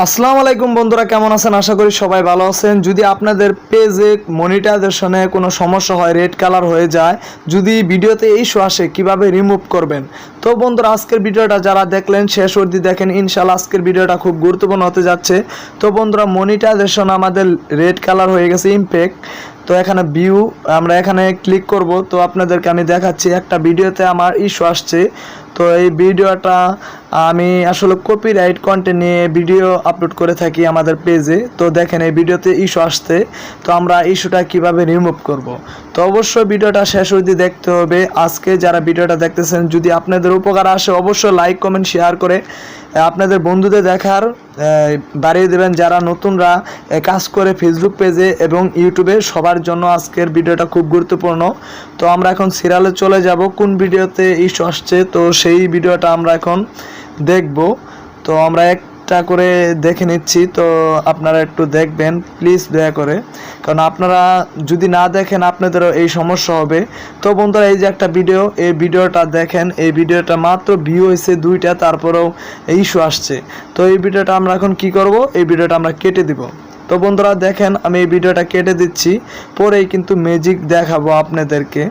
আসসালামু আলাইকুম বন্ধুরা, কেমন আছেন? আশা করি সবাই ভালো আছেন। যদি আপনাদের পেজে মনিটাইজেশনে কোনো সমস্যা হয়, রেড কালার হয়ে যায়, যদি ভিডিওতে ইস্যু আসে, কিভাবে রিমুভ করবেন? তো বন্ধুরা, আজকের ভিডিওটা যারা দেখলেন শেষ অবধি দেখেন, ইনশাআল্লাহ আজকের ভিডিওটা খুব গুরুত্বপূর্ণ হতে যাচ্ছে। তো বন্ধুরা, মনিটাইজেশন আমাদের রেড কালার হয়ে গেছে, ইমপ্যাক্ট। তো এখানে ভিউ আমরা এখানে ক্লিক করব। তো আপনাদেরকে আমি দেখাচ্ছি একটা ভিডিওতে আমার ইস্যু আসছে। তো এই ভিডিওটা আমি আসলে কপিরাইট কন্টেন্ট নিয়ে ভিডিও আপলোড করে থাকি আমাদের পেজে। তো দেখেন এই ভিডিওতে ইস্যু আসছে। তো আমরা ইস্যুটা কিভাবে রিমুভ করব। তো অবশ্যই ভিডিওটা শেষ অবধি দেখতে হবে। আজকে যারা ভিডিওটা দেখতেছেন, যদি আপনাদের উপকার আসে অবশ্যই লাইক কমেন্ট শেয়ার করে আপনাদের বন্ধুদের দেখার বাড়িয়ে দেবেন। যারা নতুনরা কাজ করে ফেসবুক পেজে এবং ইউটিউবে, সবার জন্য আজকের ভিডিওটা খুব গুরুত্বপূর্ণ। তো আমরা এখন সিরিয়ালে চলে যাব কোন ভিডিওতে ইস্যু আসছে। তো সেই ভিডিওটা আমরা এখন দেখব। তো আমরা একটা করে দেখে নিচ্ছি। তো আপনারা একটু দেখবেন প্লিজ, দয়া করে, কারণ আপনারা যদি না দেখেন আপনাদেরও এই সমস্যা হবে। তো বন্ধুরা, এই যে একটা ভিডিও, এই ভিডিওটা দেখেন। এই ভিডিওটা মাত্র ভিউ হয়েছে 2টা, তারপরেও ইস্যু আসছে। তো এই ভিডিওটা আমরা এখন কি করব, এই ভিডিওটা আমরা কেটে দিব। তো বন্ধুরা দেখেন, আমি এই ভিডিওটা কেটে দিচ্ছি, পরেই কিন্তু ম্যাজিক দেখাবো আপনাদেরকে।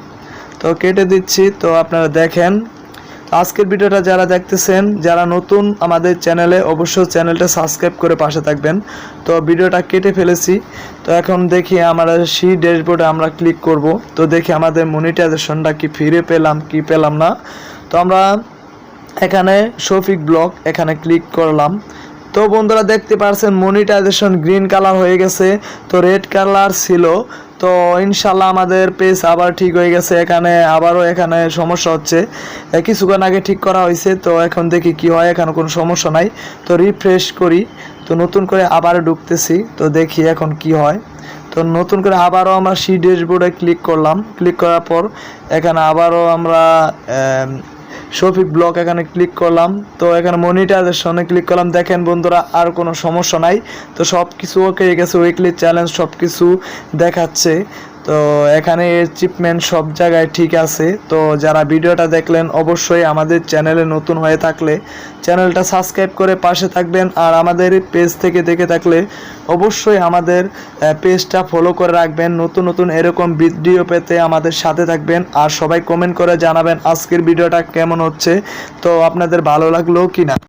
তো কেটে দিচ্ছি। তো আপনারা দেখেন আজকের ভিডিওটা যারা দেখতেছেন, যারা নতুন আমাদের চ্যানেলে, অবশ্যই চ্যানেলটা সাবস্ক্রাইব করে পাশে থাকবেন। তো ভিডিওটা কেটে ফেলেছি। তো এখন দেখি আমরা সেই ড্যাশবোর্ডে আমরা ক্লিক করব। তো দেখি আমাদের মনিটাইজেশনটা কি ফিরে পেলাম কি পেলাম না। তো আমরা এখানে শফিক ব্লগ এখানে ক্লিক করলাম। তো বন্ধুরা দেখতে পাচ্ছেন মনিটাইজেশন গ্রিন কালার হয়ে গেছে। তো রেড কালার ছিল। তো ইনশাল্লাহ আমাদের পেজ আবার ঠিক হয়ে গেছে। এখানে আবারও এখানে সমস্যা হচ্ছে, কিছুক্ষণ আগে ঠিক করা হয়েছে। তো এখন দেখি কি হয়, এখানে কোনো সমস্যা নাই। তো রিফ্রেশ করি। তো নতুন করে আবার ঢুকতেছি। তো দেখি এখন কি হয়। তো নতুন করে আবারও আমরা সেই ড্যাশবোর্ডে ক্লিক করলাম। ক্লিক করার পর এখানে আবারও আমরা শফিক ব্লগ এখানে ক্লিক করলাম। তো এখানে মনিটাইজেশনে ক্লিক করলাম। দেখেন বন্ধুরা, আর কোনো সমস্যা নাই। তো সব কিছু ওকে গেছে, উইকলি চ্যালেঞ্জ সব কিছু দেখাচ্ছে। তো এখানে অ্যাচিভমেন্ট সব জায়গায় ঠিক আছে। তো যারা ভিডিওটা দেখলেন অবশ্যই আমাদের চ্যানেলে নতুন হয়ে থাকলে চ্যানেলটা সাবস্ক্রাইব করে পাশে থাকবেন। আর আমাদের পেজ থেকে দেখে থাকলে অবশ্যই আমাদের পেজটা ফলো করে রাখবেন। নতুন নতুন এরকম ভিডিও পেতে আমাদের সাথে থাকবেন। আর সবাই কমেন্ট করে জানাবেন আজকের ভিডিওটা কেমন হচ্ছে, তো আপনাদের ভালো লাগলো কি না।